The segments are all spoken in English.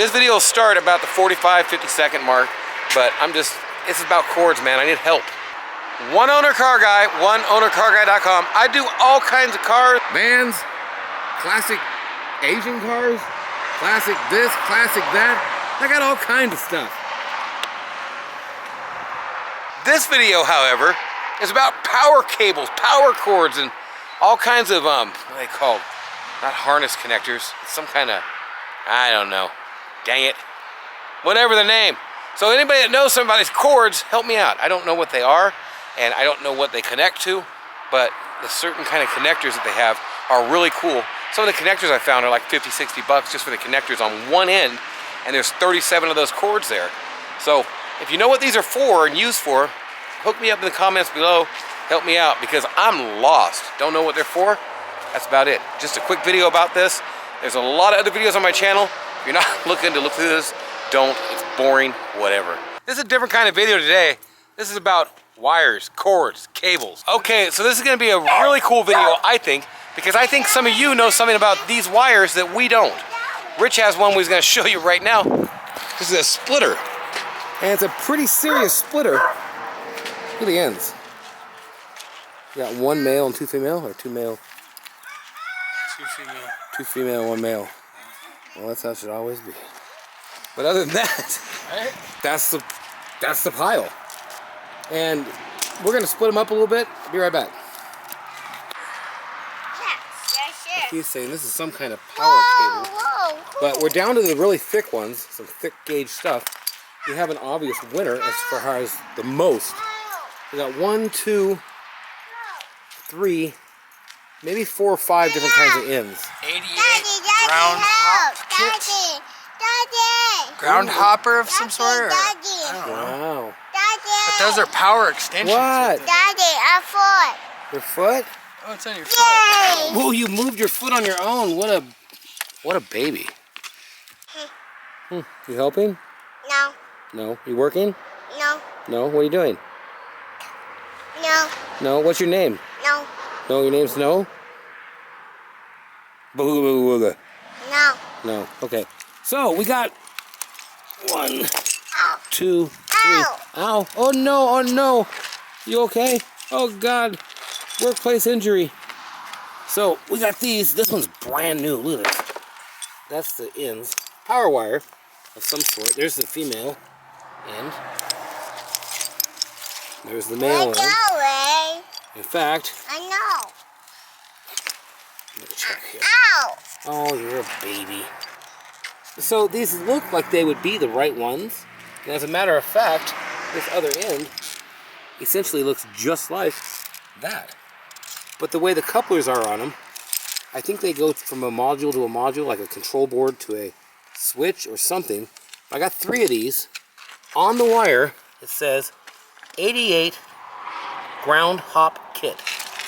This video will start about the 45-50 second mark, but this is about cords, man. I need help. One owner car guy, oneownercarguy.com. I do all kinds of cars. Vans, classic Asian cars, classic this, classic that. I got all kinds of stuff. This video, however, is about power cables, power cords, and all kinds of, what are they called? Not harness connectors. It's some kind of, I don't know. Dang it. Whatever the name. So anybody that knows some of these cords, help me out. I don't know what they are, and I don't know what they connect to, but the certain kind of connectors that they have are really cool. Some of the connectors I found are like 50, 60 bucks just for the connectors on one end, and there's 37 of those cords there. So if you know what these are for and used for, hook me up in the comments below, help me out, because I'm lost. Don't know what they're for. That's about it. Just a quick video about this. There's a lot of other videos on my channel. If you're not looking to look through this, don't. It's boring, whatever. This is a different kind of video today. This is about wires, cords, cables. Okay, so this is gonna be a really cool video, I think, because I think some of you know something about these wires that we don't. Rich has one he's gonna show you right now. This is a splitter. And it's a pretty serious splitter. Look at the ends. You got one male and two female, or two male? Two female. Two female, one male. Well, that's how it should always be. But other than that, that's the pile. And we're gonna split them up a little bit. Be right back. He's saying this is some kind of power cable. But we're down to the really thick ones, some thick gauge stuff. We have an obvious winner as far as the most. We got 1, 2, 3, maybe 4 or 5 different kinds of ends. 88 ground hop kits. Ground hopper of some sort? Or, I don't know. Wow. But those are power extensions. What? Daddy, our foot. Your foot? Oh, it's on your foot. Whoa, you moved your foot on your own. What a baby. You helping? No. No. You working? No. No. What are you doing? No. No. What's your name? No. No, your name's No? Booga. No. No. Okay. So we got 1, Ow. 2, 3. Ow. Ow. Oh no. Oh no. You okay? Oh God. Workplace injury. So we got these. This one's brand new. Look at this. That's the ends. Power wire of some sort. There's the female end. There's the male end. Way. In fact, I know. let me check here. Ow. Oh, you're a baby. So these look like they would be the right ones. And as a matter of fact, this other end essentially looks just like that. But the way the couplers are on them, I think they go from a module to a module, like a control board to a switch or something. I got 3 of these. On the wire, it says 88 ground hop kit.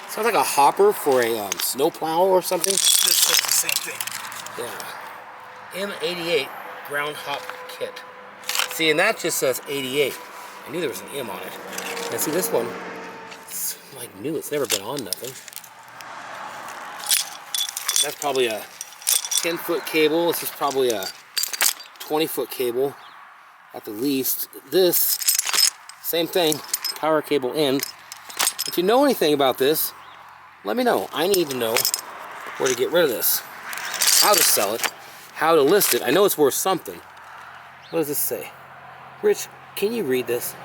Sounds like a hopper for a snow plow or something. This says the same thing. Yeah. M88 ground hop kit. See, and that just says 88. I knew there was an M on it. And see this one, it's like new. It's never been on nothing. That's probably a 10-foot cable. This is probably a 20-foot cable at the least. This, same thing, power cable end. If you know anything about this, let me know. I need to know where to get rid of this, how to sell it, how to list it. I know it's worth something. What does this say? Rich, can you read this?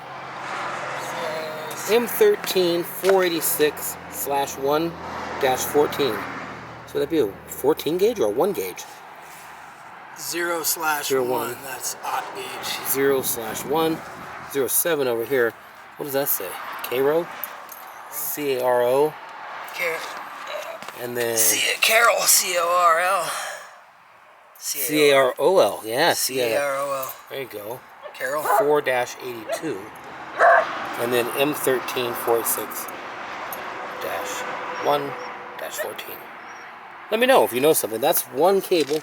M13 486/1-14. So that'd be a 14 gauge or a 1 gauge? 0/1. That's odd gauge. 0/1. 07 over here. What does that say? Caro? C-A-R-O? And then Carol. C-O-R-L. C-A-R-O-L. Yeah, C-A-R-O-L. There you go. Carol. 4-82. And then M13 486-1-14. Let me know if you know something. That's one cable.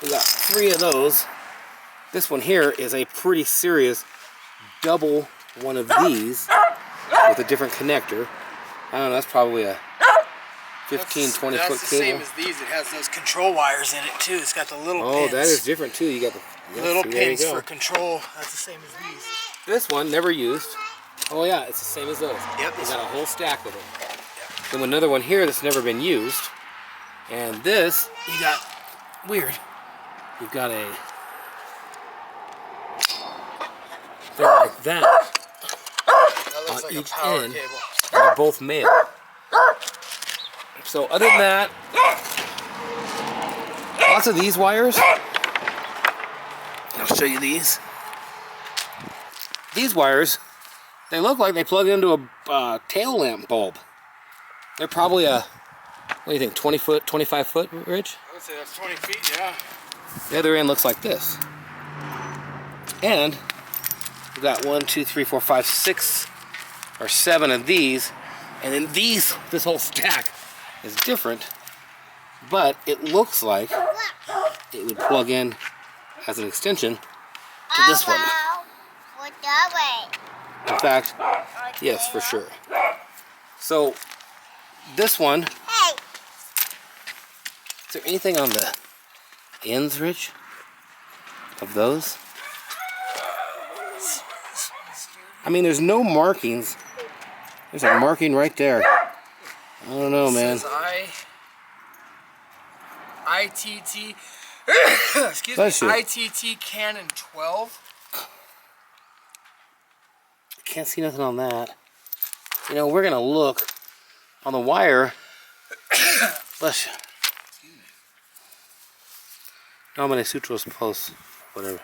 We got 3 of those. This one here is a pretty serious double one of these with a different connector. I don't know, that's probably a 15, 20 that's foot the cable. same as these. It has those control wires in it too. It's got the little pins. Oh, that is different too. You got the little see, there you pins go. for control. That's the same as these. This one, never used. Oh yeah, it's the same as those. Yep. You got a whole stack of them. Then another one here that's never been used. And this, you got, weird. You've got a thing like that. That looks like a each power end. cable. And they're both male. So other than that, lots of these wires. I'll show you these. These wires, they look like they plug into a tail lamp bulb. They're probably a, what do you think, 20 foot, 25 foot, Rich? I would say that's 20 feet, yeah. The other end looks like this. And we've got 1, 2, 3, 4, 5, 6 or 7 of these. And then these, this whole stack is different, but it looks like it would plug in as an extension to this one. In fact, yes, for sure. So this one, Hey. is there anything on the ends, Rich, of those? I mean, there's no markings. There's a marking right there. I don't know, man. It says ITT, excuse Bless me, you. ITT Canon 12. Can't see nothing on that. You know, we're gonna look on the wire. Bless you. Domine Sutros Post, whatever.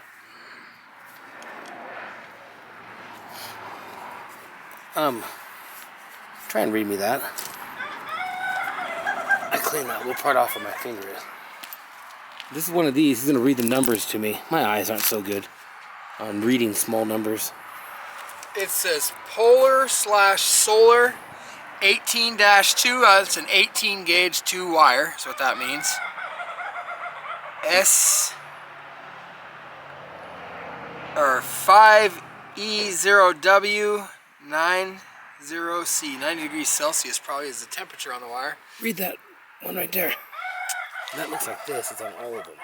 Try and read me that. I cleaned that little part off of my finger. This is one of these. He's gonna read the numbers to me. My eyes aren't so good on reading small numbers. It says polar/solar 18-2. It's an 18 gauge 2 wire. That's what that means. Or 5E0W90C. 90 degrees Celsius probably is the temperature on the wire. Read that one right there. That looks like this. It's on all of them.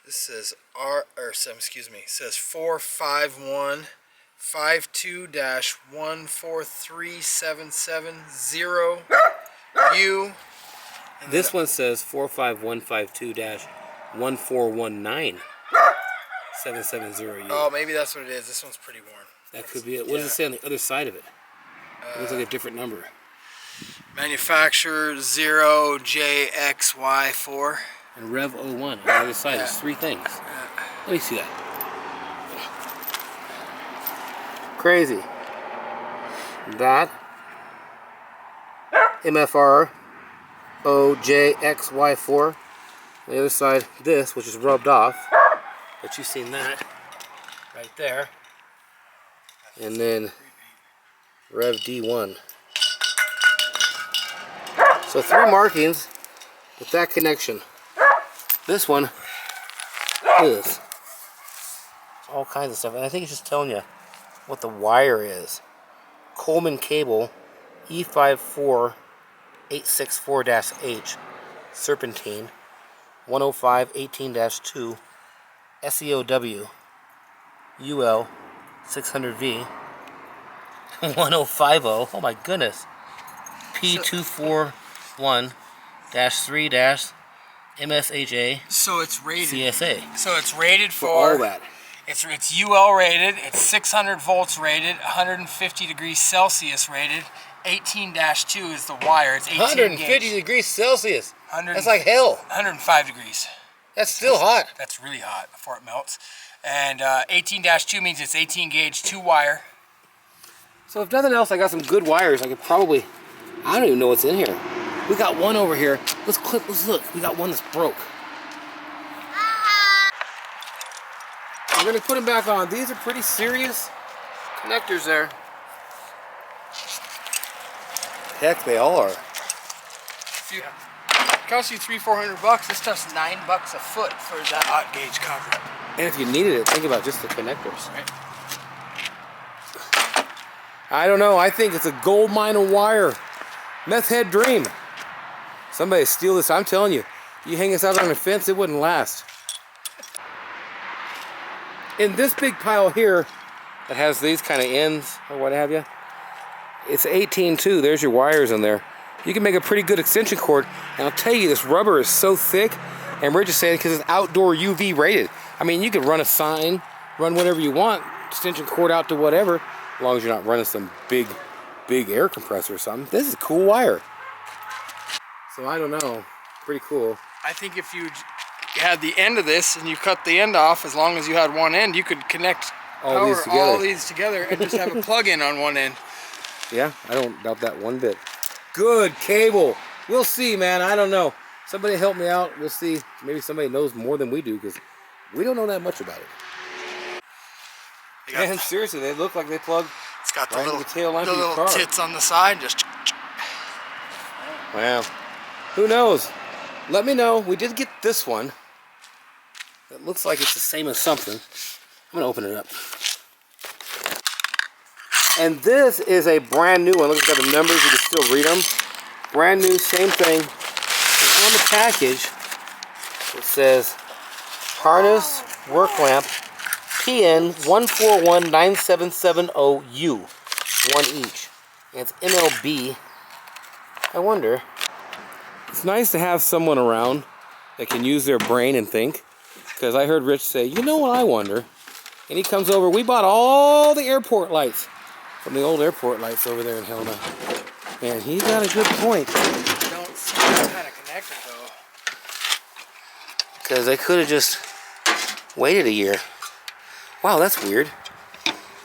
This says it says 451-52-143770U. This one says 45152-1419-770U. Oh, maybe that's what it is. This one's pretty worn. That could be it. What does it say on the other side of it? It looks like a different number. Manufacturer 0JXY4. And Rev 01 on the other side is 3 things. Let me see that. Crazy. That. MFR OJXY4. On the other side, this, which is rubbed off. But you've seen that right there. And then Rev D1. So 3 markings with that connection. This one is all kinds of stuff, and I think it's just telling you what the wire is. Coleman cable E54864-H serpentine 105-18-2 SEOW UL 600V 1050. Oh my goodness. P241-3- MSHA So it's rated. CSA. So it's rated For all that. It's UL rated. It's 600 volts rated. 150 degrees Celsius rated. 18-2 is the wire. It's 18 150 gauge. degrees Celsius. 100 That's like hell. 105 degrees. That's still hot. That's really hot before it melts. And 18-2 means it's 18 gauge 2 wire. So if nothing else, I got some good wires. I could probably, I don't even know what's in here. We got one over here. Let's look. We got one that's broke. I'm gonna put them back on. These are pretty serious connectors there. Heck, they all are. It costs you $300-400. This stuff's $9 a foot for that hot gauge copper. And if you needed it, think about just the connectors. Right. I don't know. I think it's a gold mine of wire. Meth head dream. Somebody steal this. I'm telling you, you hang this out on a fence, it wouldn't last. In this big pile here that has these kind of ends or what have you, it's 18 too. There's your wires in there. You can make a pretty good extension cord. And I'll tell you, this rubber is so thick, and we're just saying because it's outdoor UV rated. I mean, you could run a sign, run whatever you want, extension cord out to whatever, as long as you're not running some big air compressor or something. This is a cool wire. So I don't know, pretty cool. I think if you had the end of this and you cut the end off, as long as you had one end, you could connect all these together and just have a plug-in on one end. Yeah, I don't doubt that one bit. Good cable. We'll see, man. I don't know. Somebody help me out. We'll see. Maybe somebody knows more than we do, because we don't know that much about it. And seriously, they look like they plug. It's got the right little, the tail lamp the of your little car. tits on the side. Just. Wow. Who knows? Let me know. We did get this one. It looks like it's the same as something. I'm going to open it up. And this is a brand new one. Look at the numbers. You can still read them. Brand new, same thing. And on the package, it says harness work lamp PN 1419770U. One each. And it's MLB. I wonder. It's nice to have someone around that can use their brain and think. Because I heard Rich say, you know what I wonder? And he comes over. We bought all the airport lights from the old airport lights over there in Helena. And he got a good point. I don't see that kind of connector though. Because they could have just waited a year. Wow, that's weird.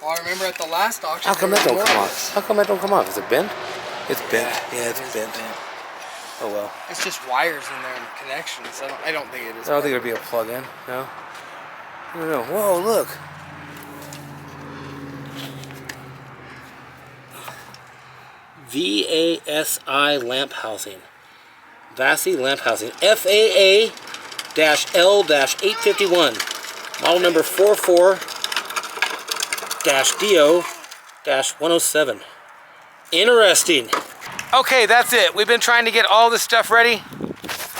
Well, I remember at the last auction. How come that don't come off? How come that don't come off? Is it bent? It's bent. Yeah, it's bent. Oh well. It's just wires in there and connections. I don't think it is. I don't think it'd be a plug-in. No. I don't know. Whoa, look. VASI lamp housing. VASI lamp housing. FAA-L-851. Model number 44-DO-107. Interesting. Okay, that's it. We've been trying to get all this stuff ready.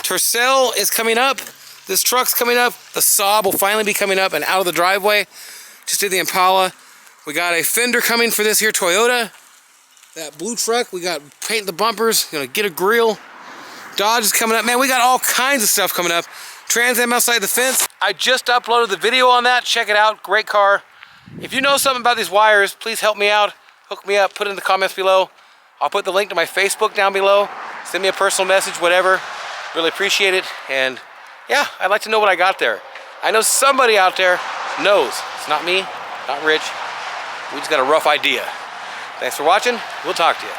Tercel is coming up. This truck's coming up. The Saab will finally be coming up and out of the driveway. Just did the Impala. We got a fender coming for this here Toyota. That blue truck, we got paint the bumpers. Gonna get a grill. Dodge is coming up. Man, we got all kinds of stuff coming up. Trans Am outside the fence. I just uploaded the video on that. Check it out. Great car. If you know something about these wires, please help me out. Hook me up. Put it in the comments below. I'll put the link to my Facebook down below. Send me a personal message, whatever. Really appreciate it. And yeah, I'd like to know what I got there. I know somebody out there knows. It's not me, not Rich. We just got a rough idea. Thanks for watching. We'll talk to you.